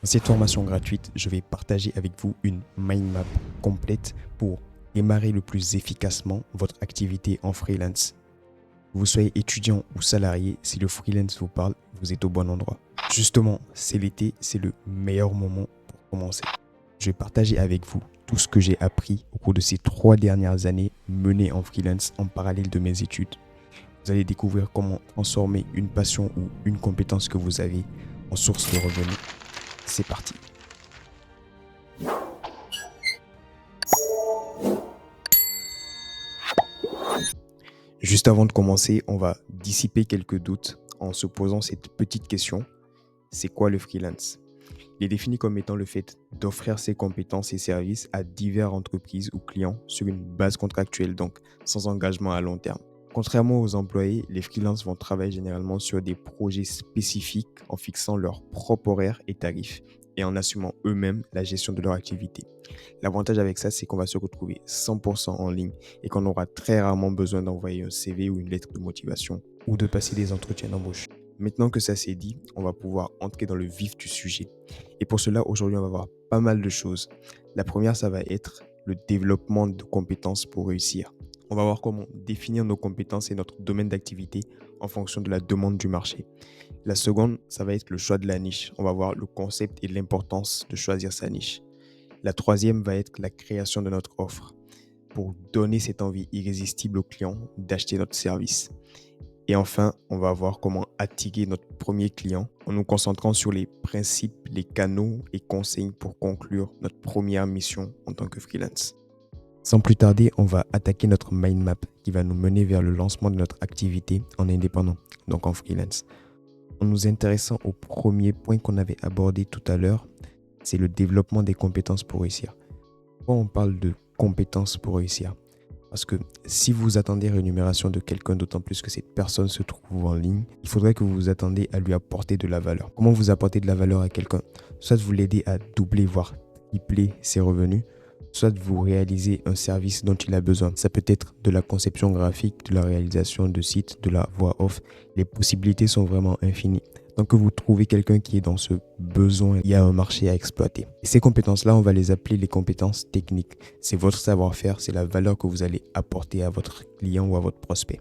Dans cette formation gratuite, je vais partager avec vous une mind map complète pour démarrer le plus efficacement votre activité en freelance. Que vous soyez étudiant ou salarié, si le freelance vous parle, vous êtes au bon endroit. Justement, c'est l'été, c'est le meilleur moment pour commencer. Je vais partager avec vous tout ce que j'ai appris au cours de ces 3 dernières années menées en freelance en parallèle de mes études. Vous allez découvrir comment transformer une passion ou une compétence que vous avez en source de revenus. C'est parti. Juste avant de commencer, on va dissiper quelques doutes en se posant cette petite question. C'est quoi le freelance? Il est défini comme étant le fait d'offrir ses compétences et services à diverses entreprises ou clients sur une base contractuelle, donc sans engagement à long terme. Contrairement aux employés, les freelances vont travailler généralement sur des projets spécifiques en fixant leurs propres horaires et tarifs et en assumant eux-mêmes la gestion de leur activité. L'avantage avec ça, c'est qu'on va se retrouver 100% en ligne et qu'on aura très rarement besoin d'envoyer un CV ou une lettre de motivation ou de passer des entretiens d'embauche. Maintenant que ça c'est dit, on va pouvoir entrer dans le vif du sujet. Et pour cela, aujourd'hui, on va voir pas mal de choses. La première, ça va être le développement de compétences pour réussir. On va voir comment définir nos compétences et notre domaine d'activité en fonction de la demande du marché. La seconde, ça va être le choix de la niche. On va voir le concept et l'importance de choisir sa niche. La troisième va être la création de notre offre pour donner cette envie irrésistible au client d'acheter notre service. Et enfin, on va voir comment attirer notre premier client en nous concentrant sur les principes, les canaux et conseils pour conclure notre première mission en tant que freelance. Sans plus tarder, on va attaquer notre mind map qui va nous mener vers le lancement de notre activité en indépendant, donc en freelance. En nous intéressant au premier point qu'on avait abordé tout à l'heure, c'est le développement des compétences pour réussir. Pourquoi on parle de compétences pour réussir? Parce que si vous attendez rémunération de quelqu'un, d'autant plus que cette personne se trouve en ligne, il faudrait que vous vous attendez à lui apporter de la valeur. Comment vous apportez de la valeur à quelqu'un? Soit vous l'aidez à doubler, voire tripler ses revenus, soit vous réalisez un service dont il a besoin. Ça peut être de la conception graphique, de la réalisation de sites, de la voix off. Les possibilités sont vraiment infinies. Tant que vous trouvez quelqu'un qui est dans ce besoin, il y a un marché à exploiter. Et ces compétences-là, on va les appeler les compétences techniques. C'est votre savoir-faire, c'est la valeur que vous allez apporter à votre client ou à votre prospect.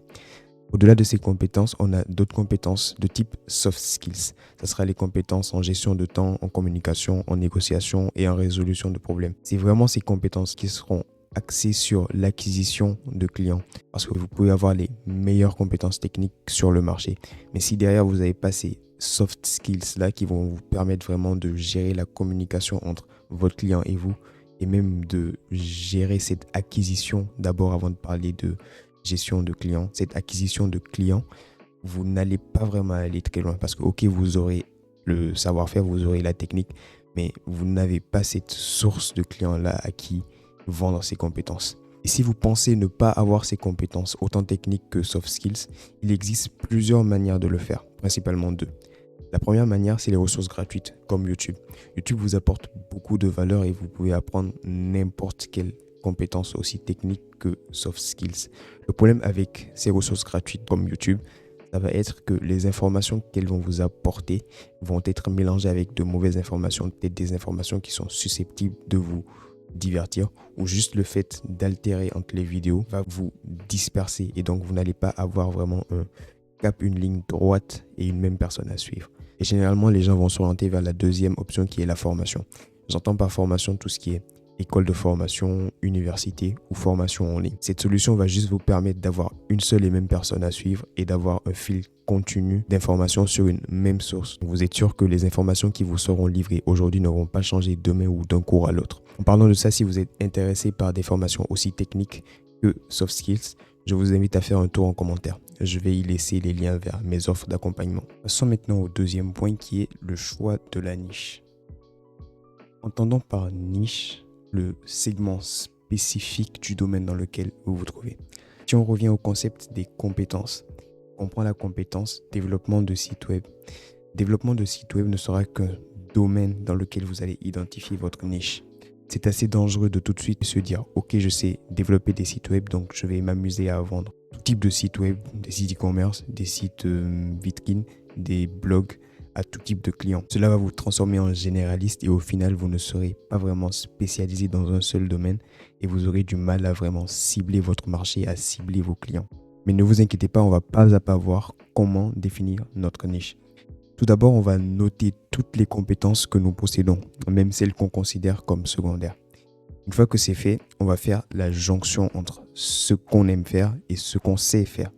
Au-delà de ces compétences, on a d'autres compétences de type soft skills. Ça sera les compétences en gestion de temps, en communication, en négociation et en résolution de problèmes. C'est vraiment ces compétences qui seront axées sur l'acquisition de clients. Parce que vous pouvez avoir les meilleures compétences techniques sur le marché. Mais si derrière, vous n'avez pas ces soft skills là qui vont vous permettre vraiment de gérer la communication entre votre client et vous et même de gérer cette acquisition d'abord avant de parler de gestion de clients, cette acquisition de clients, vous n'allez pas vraiment aller très loin parce que ok, vous aurez le savoir-faire, vous aurez la technique, mais vous n'avez pas cette source de clients là à qui vendre ces compétences. Et si vous pensez ne pas avoir ces compétences, autant techniques que soft skills, il existe plusieurs manières de le faire, principalement deux. La première manière, c'est les ressources gratuites, comme YouTube. YouTube vous apporte beaucoup de valeur et vous pouvez apprendre n'importe quelle compétence aussi technique que soft skills. Le problème avec ces ressources gratuites comme YouTube, ça va être que les informations qu'elles vont vous apporter vont être mélangées avec de mauvaises informations, peut-être des informations qui sont susceptibles de vous divertir ou juste le fait d'altérer entre les vidéos va vous disperser et donc vous n'allez pas avoir vraiment un cap, une ligne droite et une même personne à suivre. Et généralement, les gens vont s'orienter vers la deuxième option qui est la formation. J'entends par formation tout ce qui est école de formation, université ou formation en ligne. Cette solution va juste vous permettre d'avoir une seule et même personne à suivre et d'avoir un fil continu d'informations sur une même source. Vous êtes sûr que les informations qui vous seront livrées aujourd'hui ne vont pas changer demain ou d'un cours à l'autre. En parlant de ça, si vous êtes intéressé par des formations aussi techniques que soft skills, je vous invite à faire un tour en commentaire. Je vais y laisser les liens vers mes offres d'accompagnement. Passons maintenant au deuxième point qui est le choix de la niche. Entendons par niche le segment spécifique du domaine dans lequel vous vous trouvez. Si on revient au concept des compétences, on prend la compétence développement de site web. Développement de site web ne sera qu'un domaine dans lequel vous allez identifier votre niche. C'est assez dangereux de tout de suite se dire « Ok, je sais développer des sites web, donc je vais m'amuser à vendre tout type de sites web, des sites e-commerce, des sites vitrines, des blogs, à tout type de clients. Cela va vous transformer en généraliste et au final, vous ne serez pas vraiment spécialisé dans un seul domaine et vous aurez du mal à vraiment cibler votre marché, à cibler vos clients. Mais ne vous inquiétez pas, on va pas à pas voir comment définir notre niche. Tout d'abord, on va noter toutes les compétences que nous possédons, même celles qu'on considère comme secondaires. Une fois que c'est fait, on va faire la jonction entre ce qu'on aime faire et ce qu'on sait faire.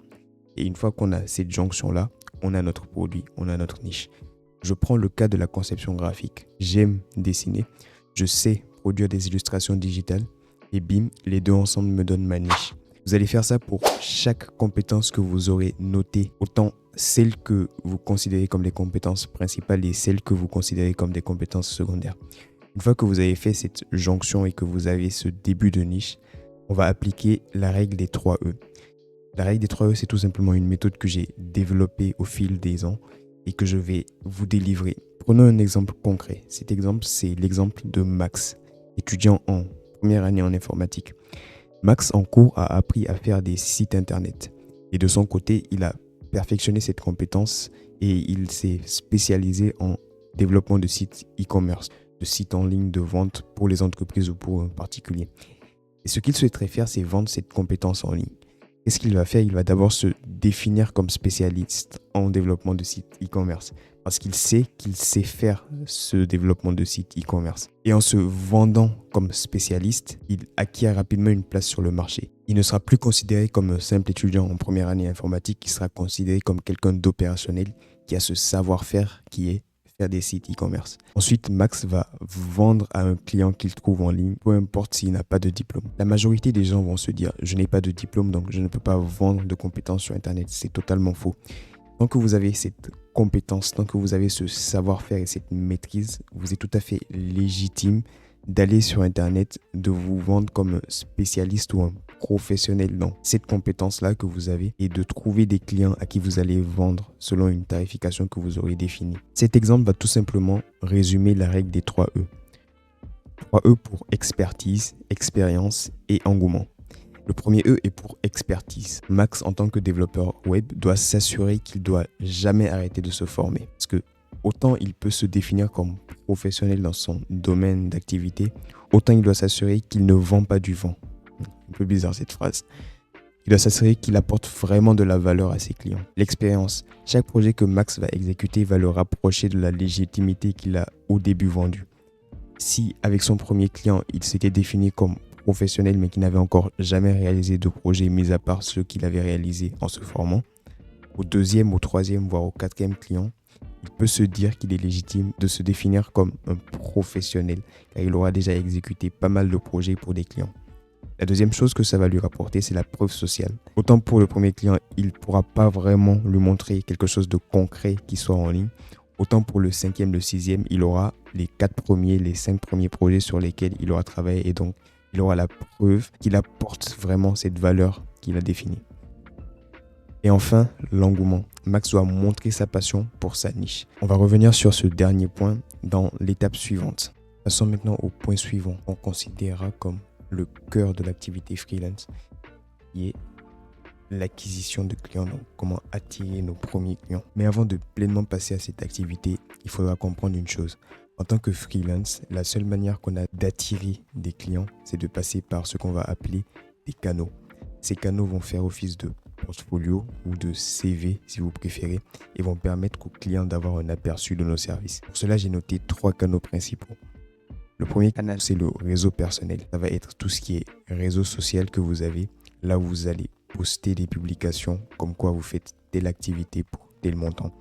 Et une fois qu'on a cette jonction-là, on a notre produit, on a notre niche. Je prends le cas de la conception graphique. J'aime dessiner, je sais produire des illustrations digitales et bim, les deux ensemble me donnent ma niche. Vous allez faire ça pour chaque compétence que vous aurez notée, autant celles que vous considérez comme les compétences principales et celles que vous considérez comme des compétences secondaires. Une fois que vous avez fait cette jonction et que vous avez ce début de niche, on va appliquer la règle des 3 E. La règle des 3 E, c'est tout simplement une méthode que j'ai développée au fil des ans et que je vais vous délivrer. Prenons un exemple concret. Cet exemple, c'est l'exemple de Max, étudiant en première année en informatique. Max, en cours, a appris à faire des sites internet. Et de son côté, il a perfectionné cette compétence et il s'est spécialisé en développement de sites e-commerce, de sites en ligne de vente pour les entreprises ou pour un particulier. Et ce qu'il souhaiterait faire, c'est vendre cette compétence en ligne. Qu'est-ce qu'il va faire? Il va d'abord se définir comme spécialiste en développement de sites e-commerce parce qu'il sait faire ce développement de sites e-commerce. Et en se vendant comme spécialiste, il acquiert rapidement une place sur le marché. Il ne sera plus considéré comme un simple étudiant en première année informatique, il sera considéré comme quelqu'un d'opérationnel qui a ce savoir-faire qui est faire des sites e-commerce. Ensuite, Max va vendre à un client qu'il trouve en ligne, peu importe s'il n'a pas de diplôme. La majorité des gens vont se dire « je n'ai pas de diplôme, donc je ne peux pas vendre de compétences sur Internet ». C'est totalement faux. Tant que vous avez cette compétence, tant que vous avez ce savoir-faire et cette maîtrise, vous êtes tout à fait légitime d'aller sur Internet, de vous vendre comme un spécialiste ou un professionnel dans cette compétence-là que vous avez et de trouver des clients à qui vous allez vendre selon une tarification que vous aurez définie. Cet exemple va tout simplement résumer la règle des 3 E. 3 E pour expertise, expérience et engouement. Le premier E est pour expertise. Max, en tant que développeur web, doit s'assurer qu'il ne doit jamais arrêter de se former. Parce que autant il peut se définir comme professionnel dans son domaine d'activité, autant il doit s'assurer qu'il ne vend pas du vent. Un peu bizarre cette phrase. Il doit s'assurer qu'il apporte vraiment de la valeur à ses clients. L'expérience. Chaque projet que Max va exécuter va le rapprocher de la légitimité qu'il a au début vendue. Si, avec son premier client, il s'était défini comme professionnel mais qui n'avait encore jamais réalisé de projet mis à part ceux qu'il avait réalisés en se formant, au deuxième, au troisième, voire au quatrième client, il peut se dire qu'il est légitime de se définir comme un professionnel car il aura déjà exécuté pas mal de projets pour des clients. La deuxième chose que ça va lui rapporter, c'est la preuve sociale. Autant pour le premier client, il ne pourra pas vraiment lui montrer quelque chose de concret qui soit en ligne. Autant pour le cinquième, le sixième, il aura les 4 premiers, les 5 premiers projets sur lesquels il aura travaillé et donc il aura la preuve qu'il apporte vraiment cette valeur qu'il a définie. Et enfin, l'engouement. Max doit montrer sa passion pour sa niche. On va revenir sur ce dernier point dans l'étape suivante. Passons maintenant au point suivant. On considérera comme le cœur de l'activité freelance, qui est l'acquisition de clients, donc comment attirer nos premiers clients. Mais avant de pleinement passer à cette activité, il faudra comprendre une chose. En tant que freelance, la seule manière qu'on a d'attirer des clients, c'est de passer par ce qu'on va appeler des canaux. Ces canaux vont faire office de portfolio ou de CV si vous préférez et vont permettre aux clients d'avoir un aperçu de nos services. Pour cela, j'ai noté 3 canaux principaux. Le premier canal, c'est le réseau personnel. Ça va être tout ce qui est réseau social que vous avez, là où vous allez poster des publications comme quoi vous faites telle activité pour tel montant.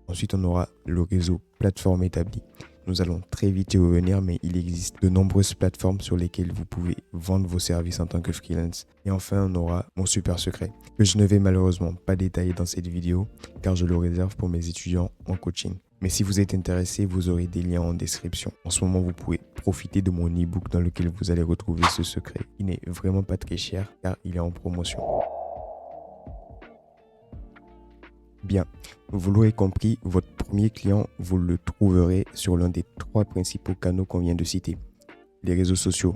Ensuite, on aura le réseau plateforme établi. Nous allons très vite y revenir, mais il existe de nombreuses plateformes sur lesquelles vous pouvez vendre vos services en tant que freelance. Et enfin, on aura mon super secret, que je ne vais malheureusement pas détailler dans cette vidéo, car je le réserve pour mes étudiants en coaching. Mais si vous êtes intéressé, vous aurez des liens en description. En ce moment, vous pouvez profiter de mon e-book dans lequel vous allez retrouver ce secret. Il n'est vraiment pas très cher, car il est en promotion. Bien, vous l'aurez compris, votre premier client, vous le trouverez sur l'un des 3 principaux canaux qu'on vient de citer. Les réseaux sociaux,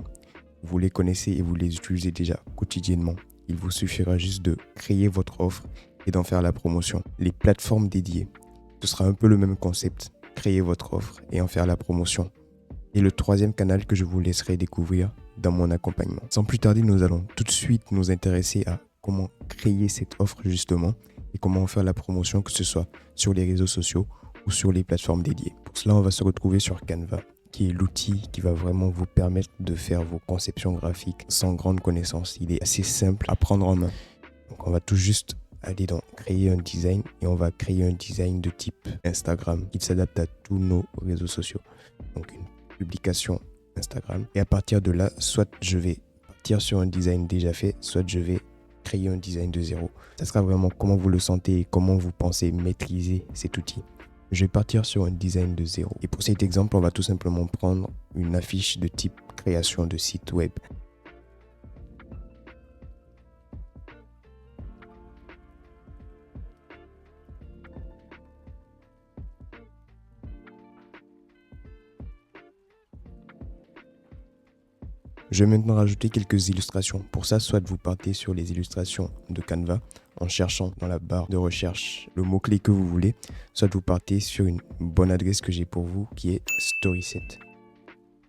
vous les connaissez et vous les utilisez déjà quotidiennement. Il vous suffira juste de créer votre offre et d'en faire la promotion. Les plateformes dédiées, ce sera un peu le même concept. créer votre offre et en faire la promotion. Et le troisième canal que je vous laisserai découvrir dans mon accompagnement. Sans plus tarder, nous allons tout de suite nous intéresser à comment créer cette offre justement et comment en faire la promotion, que ce soit sur les réseaux sociaux ou sur les plateformes dédiées. Pour cela, on va se retrouver sur Canva, qui est l'outil qui va vraiment vous permettre de faire vos conceptions graphiques sans grande connaissance. Il est assez simple à prendre en main. Donc on va tout juste aller dans créer un design et on va créer un design de type Instagram qui s'adapte à tous nos réseaux sociaux. Donc une publication Instagram, et à partir de là, soit je vais partir sur un design déjà fait, soit je vais créer un design de zéro. Ça sera vraiment comment vous le sentez et comment vous pensez maîtriser cet outil. Je vais partir sur un design de zéro. Et pour cet exemple, on va tout simplement prendre une affiche de type création de site web. Je vais maintenant rajouter quelques illustrations. Pour ça, soit vous partez sur les illustrations de Canva en cherchant dans la barre de recherche le mot-clé que vous voulez, soit vous partez sur une bonne adresse que j'ai pour vous qui est Storyset.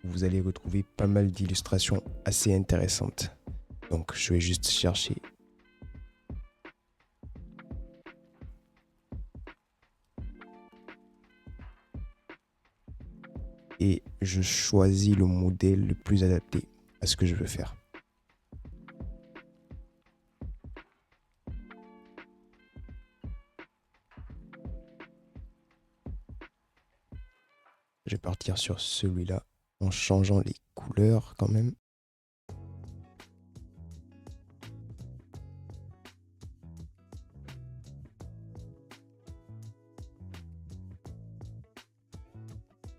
Vous allez retrouver pas mal d'illustrations assez intéressantes. Donc, je vais juste chercher. Et je choisis le modèle le plus adapté à ce que je veux faire. Je vais partir sur celui-là en changeant les couleurs quand même.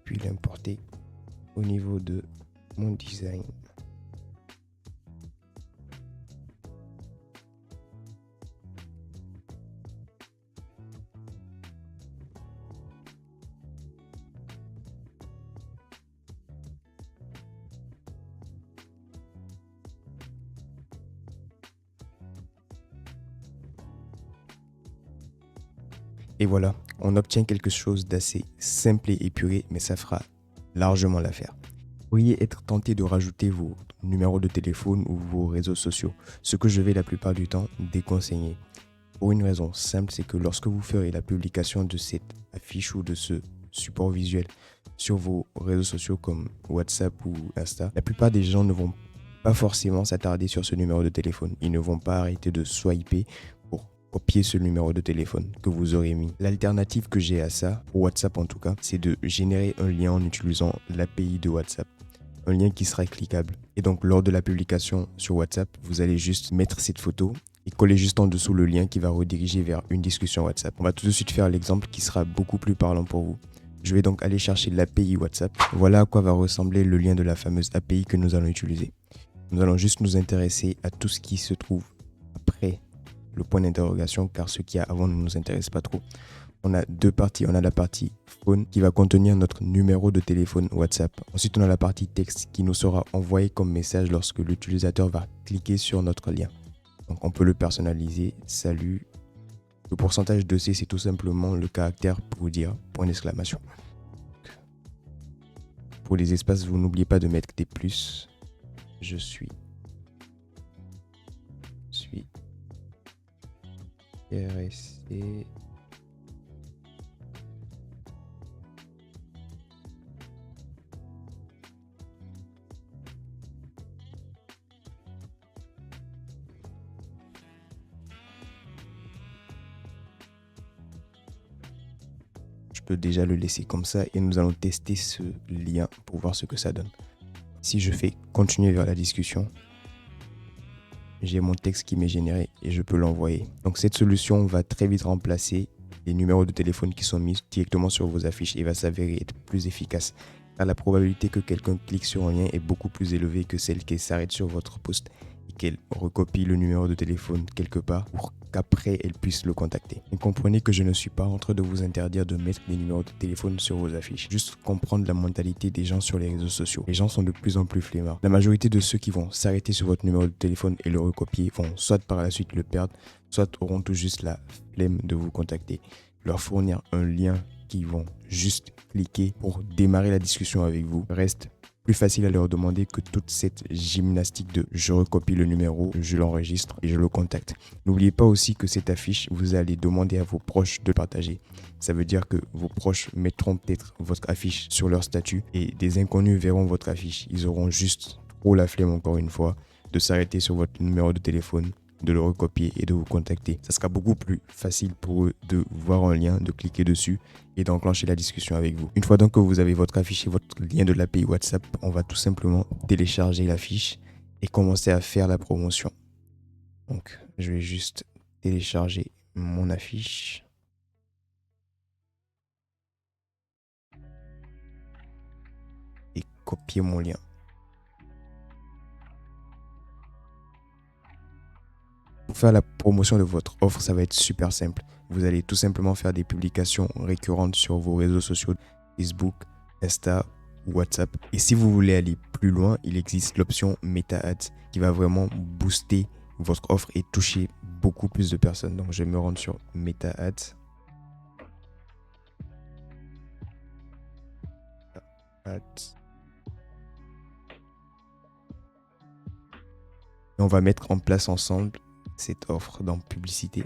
Puis l'importer au niveau de mon design. Et voilà, on obtient quelque chose d'assez simple et épuré, mais ça fera largement l'affaire. Vous pourriez être tenté de rajouter vos numéros de téléphone ou vos réseaux sociaux, ce que je vais la plupart du temps déconseiller. Pour une raison simple, c'est que lorsque vous ferez la publication de cette affiche ou de ce support visuel sur vos réseaux sociaux comme WhatsApp ou Insta, la plupart des gens ne vont pas forcément s'attarder sur ce numéro de téléphone. Ils ne vont pas arrêter de swiper pour copier ce numéro de téléphone que vous aurez mis. L'alternative que j'ai à ça, pour WhatsApp en tout cas, c'est de générer un lien en utilisant l'API de WhatsApp. Un lien qui sera cliquable. Et donc, lors de la publication sur WhatsApp, vous allez juste mettre cette photo et coller juste en dessous le lien qui va rediriger vers une discussion WhatsApp. On va tout de suite faire l'exemple qui sera beaucoup plus parlant pour vous. Je vais donc aller chercher l'API WhatsApp. Voilà à quoi va ressembler le lien de la fameuse API que nous allons utiliser. Nous allons juste nous intéresser à tout ce qui se trouve après le point d'interrogation, car ce qu'il y a avant ne nous intéresse pas trop. On a deux parties. On a la partie phone qui va contenir notre numéro de téléphone WhatsApp. Ensuite, on a la partie texte qui nous sera envoyée comme message lorsque l'utilisateur va cliquer sur notre lien. Donc, on peut le personnaliser. Salut. Le pourcentage de C, c'est tout simplement le caractère pour dire point d'exclamation. Pour les espaces, vous n'oubliez pas de mettre des plus. Je suis intéressé. Je peux déjà le laisser comme ça et nous allons tester ce lien pour voir ce que ça donne. Si je fais continuer vers la discussion, j'ai mon texte qui m'est généré et je peux l'envoyer. Donc cette solution va très vite remplacer les numéros de téléphone qui sont mis directement sur vos affiches et va s'avérer être plus efficace. Car la probabilité que quelqu'un clique sur un lien est beaucoup plus élevée que celle qui s'arrête sur votre post et qu'elle recopie le numéro de téléphone quelque part pour qu'après elle puisse le contacter. Et comprenez que je ne suis pas en train de vous interdire de mettre des numéros de téléphone sur vos affiches. Juste comprendre la mentalité des gens sur les réseaux sociaux. Les gens sont de plus en plus flemmards. La majorité de ceux qui vont s'arrêter sur votre numéro de téléphone et le recopier vont soit par la suite le perdre, soit auront tout juste la flemme de vous contacter. Leur fournir un lien qui vont juste cliquer pour démarrer la discussion avec vous reste plus facile à leur demander que toute cette gymnastique de je recopie le numéro, je l'enregistre et je le contacte. N'oubliez pas aussi que cette affiche, vous allez demander à vos proches de le partager. Ça veut dire que vos proches mettront peut-être votre affiche sur leur statut et des inconnus verront votre affiche. Ils auront juste trop la flemme, encore une fois, de s'arrêter sur votre numéro de téléphone, de le recopier et de vous contacter. Ça sera beaucoup plus facile pour eux de voir un lien, de cliquer dessus et d'enclencher la discussion avec vous. Une fois donc que vous avez votre affiche et votre lien de l'API WhatsApp, on va tout simplement télécharger l'affiche et commencer à faire la promotion. Donc, je vais juste télécharger mon affiche. Et copier mon lien. Pour faire la promotion de votre offre, ça va être super simple. Vous allez tout simplement faire des publications récurrentes sur vos réseaux sociaux, Facebook, Insta ou WhatsApp. Et si vous voulez aller plus loin, il existe l'option Meta Ads qui va vraiment booster votre offre et toucher beaucoup plus de personnes. Donc, je vais me rendre sur Meta Ads. Et on va mettre en place ensemble cette offre dans publicité,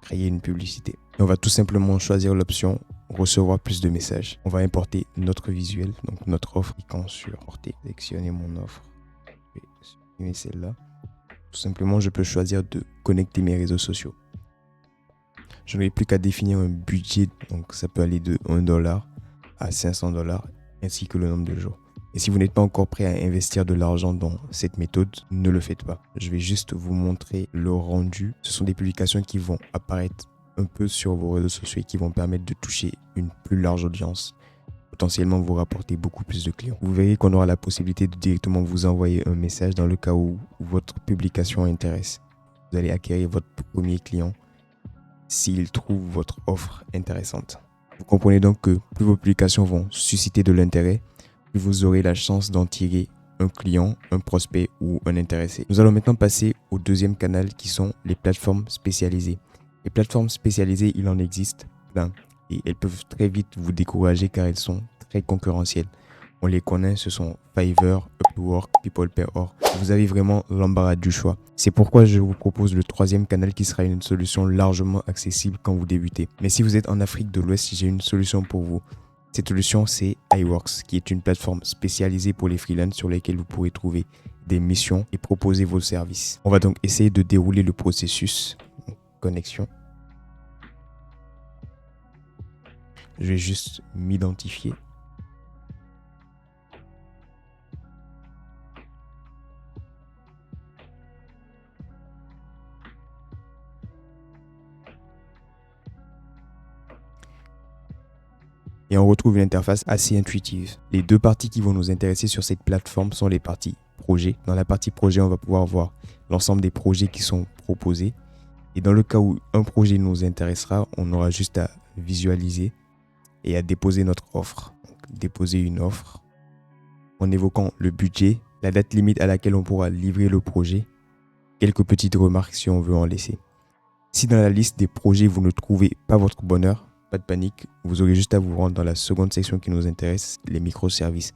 créer une publicité. Et on va tout simplement choisir l'option recevoir plus de messages. On va importer notre visuel, donc notre offre. Cliquant sur importer, sélectionner mon offre. Je vais supprimer celle-là. Tout simplement, je peux choisir de connecter mes réseaux sociaux. Je n'aurai plus qu'à définir un budget, donc ça peut aller de $1 à $500 ainsi que le nombre de jours. Et si vous n'êtes pas encore prêt à investir de l'argent dans cette méthode, ne le faites pas. Je vais juste vous montrer le rendu. Ce sont des publications qui vont apparaître un peu sur vos réseaux sociaux et qui vont permettre de toucher une plus large audience. Potentiellement vous rapporter beaucoup plus de clients. Vous verrez qu'on aura la possibilité de directement vous envoyer un message dans le cas où votre publication intéresse. Vous allez acquérir votre premier client s'il trouve votre offre intéressante. Vous comprenez donc que plus vos publications vont susciter de l'intérêt, plus vous aurez la chance d'en tirer un client, un prospect ou un intéressé. Nous allons maintenant passer au deuxième canal qui sont les plateformes spécialisées. Les plateformes spécialisées, il en existe plein et elles peuvent très vite vous décourager car elles sont très concurrentielles. On les connaît, ce sont Fiverr, Upwork, PeoplePerHor. Vous avez vraiment l'embarras du choix. C'est pourquoi je vous propose le troisième canal qui sera une solution largement accessible quand vous débutez. Mais si vous êtes en Afrique de l'Ouest, j'ai une solution pour vous. Cette solution, c'est iWorks, qui est une plateforme spécialisée pour les freelances sur laquelle vous pourrez trouver des missions et proposer vos services. On va donc essayer de dérouler le processus. Connexion. Je vais juste m'identifier. Et on retrouve une interface assez intuitive. Les deux parties qui vont nous intéresser sur cette plateforme sont les parties projet. Dans la partie projet, on va pouvoir voir l'ensemble des projets qui sont proposés. Et dans le cas où un projet nous intéressera, on aura juste à visualiser et à déposer notre offre. Donc, déposer une offre en évoquant le budget, la date limite à laquelle on pourra livrer le projet, quelques petites remarques si on veut en laisser. Si dans la liste des projets, vous ne trouvez pas votre bonheur, pas de panique, vous aurez juste à vous rendre dans la seconde section qui nous intéresse, les microservices.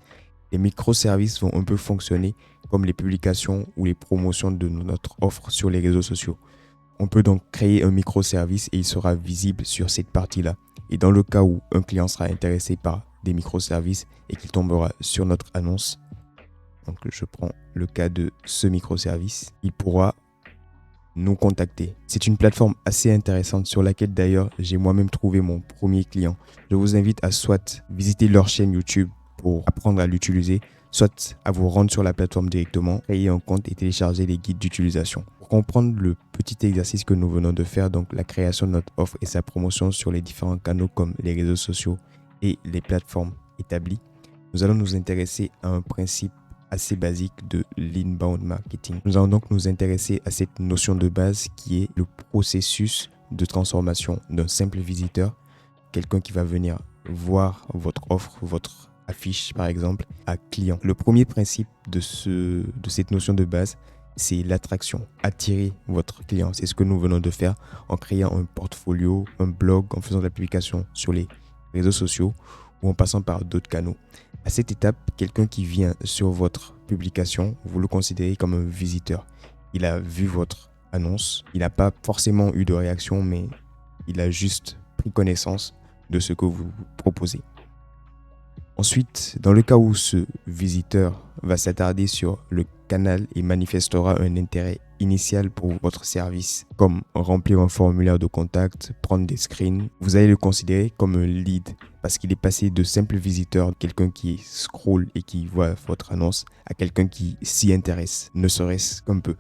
Les microservices vont un peu fonctionner comme les publications ou les promotions de notre offre sur les réseaux sociaux. On peut donc créer un microservice et il sera visible sur cette partie-là. Et dans le cas où un client sera intéressé par des microservices et qu'il tombera sur notre annonce, donc je prends le cas de ce microservice, il pourra nous contacter. C'est une plateforme assez intéressante sur laquelle d'ailleurs j'ai moi-même trouvé mon premier client. Je vous invite à soit visiter leur chaîne YouTube pour apprendre à l'utiliser, soit à vous rendre sur la plateforme directement, créer un compte et télécharger les guides d'utilisation. Pour comprendre le petit exercice que nous venons de faire, donc la création de notre offre et sa promotion sur les différents canaux comme les réseaux sociaux et les plateformes établies, nous allons nous intéresser à un principe assez basique de l'inbound marketing. Nous allons donc nous intéresser à cette notion de base qui est le processus de transformation d'un simple visiteur, quelqu'un qui va venir voir votre offre, votre affiche par exemple, à client. Le premier principe de cette notion de base, c'est l'attraction, attirer votre client. C'est ce que nous venons de faire en créant un portfolio, un blog, en faisant de la publication sur les réseaux sociaux ou en passant par d'autres canaux. À cette étape, quelqu'un qui vient sur votre publication, vous le considérez comme un visiteur. Il a vu votre annonce, il n'a pas forcément eu de réaction, mais il a juste pris connaissance de ce que vous proposez. Ensuite, dans le cas où ce visiteur va s'attarder sur le canal et manifestera un intérêt initial pour votre service, comme remplir un formulaire de contact, prendre des screens, vous allez le considérer comme un lead parce qu'il est passé de simple visiteur, quelqu'un qui scrolle et qui voit votre annonce, à quelqu'un qui s'y intéresse, ne serait-ce qu'un peu.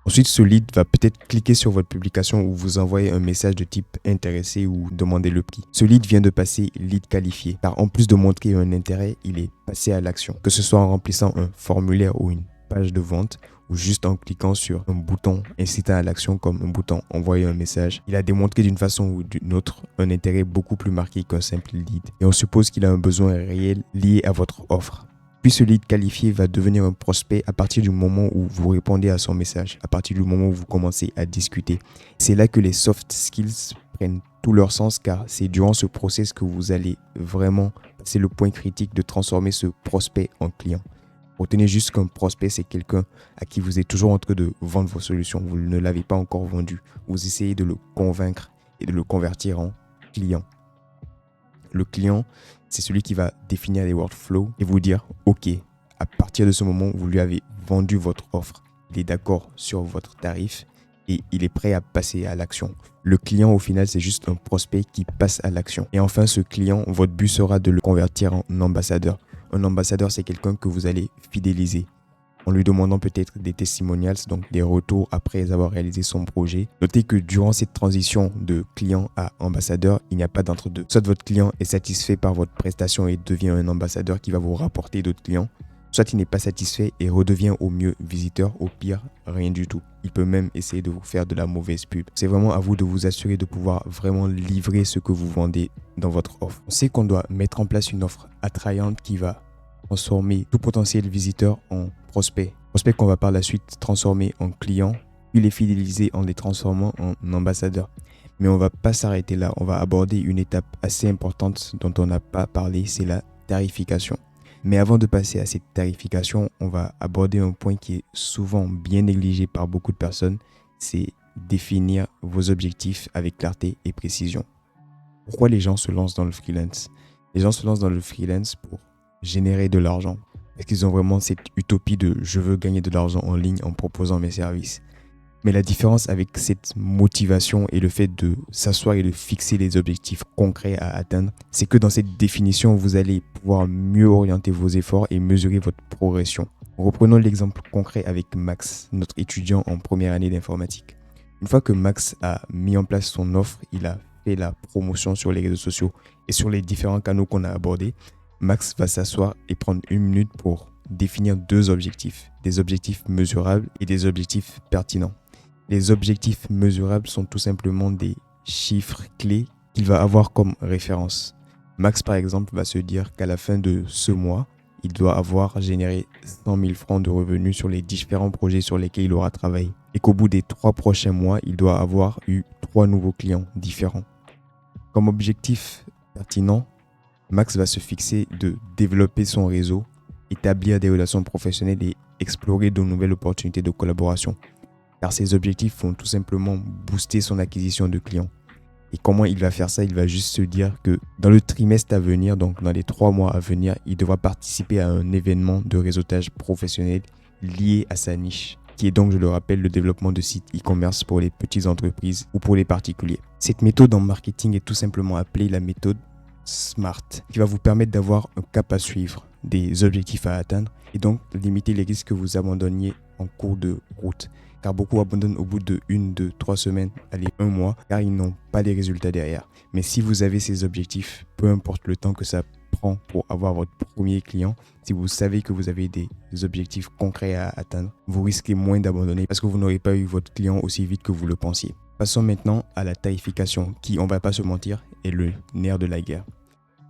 Ensuite, ce lead va peut-être cliquer sur votre publication ou vous envoyer un message de type intéressé ou demander le prix. Ce lead vient de passer lead qualifié, car en plus de montrer un intérêt, il est passé à l'action. Que ce soit en remplissant un formulaire ou une page de vente, ou juste en cliquant sur un bouton incitant à l'action comme un bouton envoyer un message, il a démontré d'une façon ou d'une autre un intérêt beaucoup plus marqué qu'un simple lead. Et on suppose qu'il a un besoin réel lié à votre offre. Puis ce lead qualifié va devenir un prospect à partir du moment où vous répondez à son message, à partir du moment où vous commencez à discuter. C'est là que les soft skills prennent tout leur sens car c'est durant ce process que vous allez vraiment passer le point critique de transformer ce prospect en client. Retenez juste qu'un prospect, c'est quelqu'un à qui vous êtes toujours en train de vendre vos solutions. Vous ne l'avez pas encore vendu. Vous essayez de le convaincre et de le convertir en client. Le client, c'est celui qui va définir les workflows et vous dire « Ok, à partir de ce moment, vous lui avez vendu votre offre. Il est d'accord sur votre tarif et il est prêt à passer à l'action. » Le client, au final, c'est juste un prospect qui passe à l'action. Et enfin, ce client, votre but sera de le convertir en ambassadeur. Un ambassadeur, c'est quelqu'un que vous allez fidéliser en lui demandant peut-être des testimonials, donc des retours après avoir réalisé son projet. Notez que durant cette transition de client à ambassadeur, il n'y a pas d'entre-deux. Soit votre client est satisfait par votre prestation et devient un ambassadeur qui va vous rapporter d'autres clients, soit il n'est pas satisfait et redevient au mieux visiteur, au pire, rien du tout. Il peut même essayer de vous faire de la mauvaise pub. C'est vraiment à vous de vous assurer de pouvoir vraiment livrer ce que vous vendez dans votre offre. On sait qu'on doit mettre en place une offre attrayante qui va transformer tout potentiel visiteur en prospect. Prospect qu'on va par la suite transformer en client, puis les fidéliser en les transformant en ambassadeurs. Mais on ne va pas s'arrêter là, on va aborder une étape assez importante dont on n'a pas parlé, c'est la tarification. Mais avant de passer à cette tarification, on va aborder un point qui est souvent bien négligé par beaucoup de personnes, c'est définir vos objectifs avec clarté et précision. Pourquoi les gens se lancent dans le freelance? Les gens se lancent dans le freelance pour générer de l'argent. Est-ce qu'ils ont vraiment cette utopie de « je veux gagner de l'argent en ligne en proposant mes services ». Mais la différence avec cette motivation et le fait de s'asseoir et de fixer les objectifs concrets à atteindre, c'est que dans cette définition, vous allez pouvoir mieux orienter vos efforts et mesurer votre progression. Reprenons l'exemple concret avec Max, notre étudiant en première année d'informatique. Une fois que Max a mis en place son offre, il a fait la promotion sur les réseaux sociaux et sur les différents canaux qu'on a abordés, Max va s'asseoir et prendre 1 minute pour définir 2 objectifs, des objectifs mesurables et des objectifs pertinents. Les objectifs mesurables sont tout simplement des chiffres clés qu'il va avoir comme référence. Max, par exemple, va se dire qu'à la fin de ce mois, il doit avoir généré 100 000 francs de revenus sur les différents projets sur lesquels il aura travaillé. Et qu'au bout des 3 prochains mois, il doit avoir eu 3 nouveaux clients différents. Comme objectif pertinent, Max va se fixer de développer son réseau, établir des relations professionnelles et explorer de nouvelles opportunités de collaboration. Car ces objectifs vont tout simplement booster son acquisition de clients. Et comment il va faire ça? Il va juste se dire que dans le trimestre à venir, donc dans les 3 mois à venir, il devra participer à un événement de réseautage professionnel lié à sa niche, qui est donc, je le rappelle, le développement de sites e-commerce pour les petites entreprises ou pour les particuliers. Cette méthode en marketing est tout simplement appelée la méthode SMART, qui va vous permettre d'avoir un cap à suivre, des objectifs à atteindre et donc limiter les risques que vous abandonniez en cours de route. Car beaucoup abandonnent au bout de 1, 2, 3 semaines, allez 1 mois, car ils n'ont pas les résultats derrière. Mais si vous avez ces objectifs, peu importe le temps que ça prend pour avoir votre premier client, si vous savez que vous avez des objectifs concrets à atteindre, vous risquez moins d'abandonner parce que vous n'aurez pas eu votre client aussi vite que vous le pensiez. Passons maintenant à la tarification, qui, on ne va pas se mentir, est le nerf de la guerre.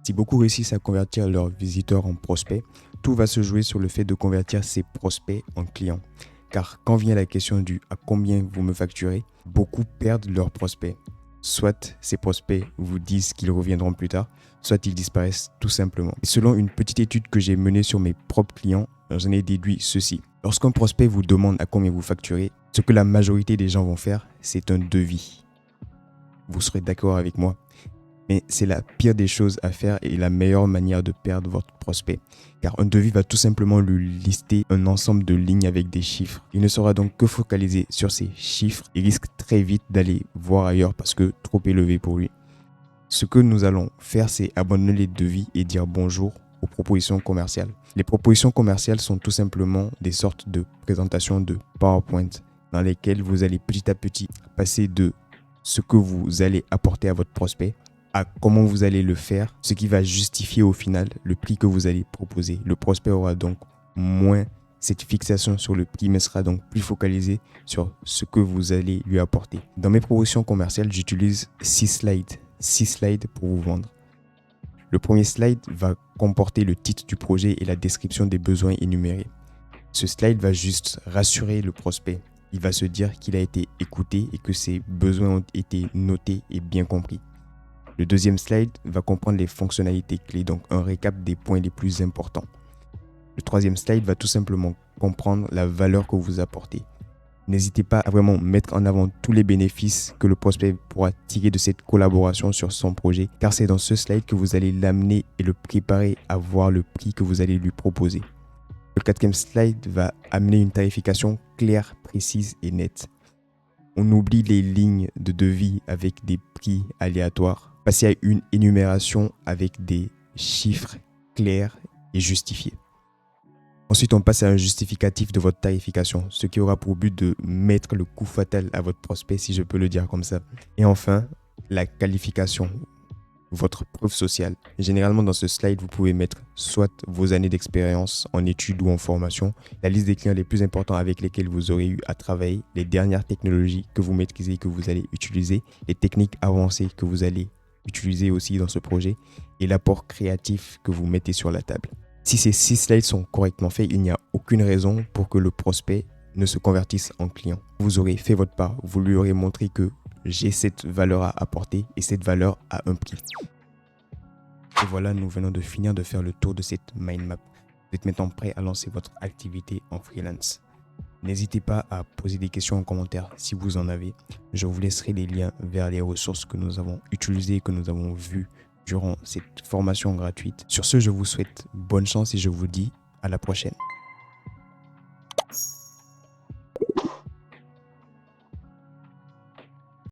Si beaucoup réussissent à convertir leurs visiteurs en prospects, tout va se jouer sur le fait de convertir ces prospects en clients. Car quand vient la question du « à combien vous me facturez ?», beaucoup perdent leurs prospects. Soit ces prospects vous disent qu'ils reviendront plus tard, soit ils disparaissent tout simplement. Et selon une petite étude que j'ai menée sur mes propres clients, j'en ai déduit ceci. Lorsqu'un prospect vous demande à combien vous facturez, ce que la majorité des gens vont faire, c'est un devis. Vous serez d'accord avec moi? Mais c'est la pire des choses à faire et la meilleure manière de perdre votre prospect. Car un devis va tout simplement lui lister un ensemble de lignes avec des chiffres. Il ne sera donc que focalisé sur ces chiffres et risque très vite d'aller voir ailleurs parce que trop élevé pour lui. Ce que nous allons faire, c'est abandonner les devis et dire bonjour aux propositions commerciales. Les propositions commerciales sont tout simplement des sortes de présentations de PowerPoint dans lesquelles vous allez petit à petit passer de ce que vous allez apporter à votre prospect à comment vous allez le faire, ce qui va justifier au final le prix que vous allez proposer. Le prospect aura donc moins cette fixation sur le prix, mais sera donc plus focalisé sur ce que vous allez lui apporter. Dans mes propositions commerciales, j'utilise 6 slides. 6 slides pour vous vendre. Le premier slide va comporter le titre du projet et la description des besoins énumérés. Ce slide va juste rassurer le prospect. Il va se dire qu'il a été écouté et que ses besoins ont été notés et bien compris. Le deuxième slide va comprendre les fonctionnalités clés, donc un récap des points les plus importants. Le troisième slide va tout simplement comprendre la valeur que vous apportez. N'hésitez pas à vraiment mettre en avant tous les bénéfices que le prospect pourra tirer de cette collaboration sur son projet, car c'est dans ce slide que vous allez l'amener et le préparer à voir le prix que vous allez lui proposer. Le quatrième slide va amener une tarification claire, précise et nette. On oublie les lignes de devis avec des prix aléatoires. Passez à une énumération avec des chiffres clairs et justifiés. Ensuite, on passe à un justificatif de votre tarification, ce qui aura pour but de mettre le coup fatal à votre prospect, si je peux le dire comme ça. Et enfin, la qualification, votre preuve sociale. Généralement, dans ce slide, vous pouvez mettre soit vos années d'expérience en études ou en formation, la liste des clients les plus importants avec lesquels vous aurez eu à travailler, les dernières technologies que vous maîtrisez et que vous allez utiliser, les techniques avancées que vous allez utiliser aussi dans ce projet et l'apport créatif que vous mettez sur la table. Si ces 6 slides sont correctement faits, il n'y a aucune raison pour que le prospect ne se convertisse en client. Vous aurez fait votre part, vous lui aurez montré que j'ai cette valeur à apporter et cette valeur a un prix. Et voilà, nous venons de finir de faire le tour de cette mind map. Vous êtes maintenant prêt à lancer votre activité en freelance. N'hésitez pas à poser des questions en commentaire si vous en avez. Je vous laisserai les liens vers les ressources que nous avons utilisées, que nous avons vues durant cette formation gratuite. Sur ce, je vous souhaite bonne chance et je vous dis à la prochaine.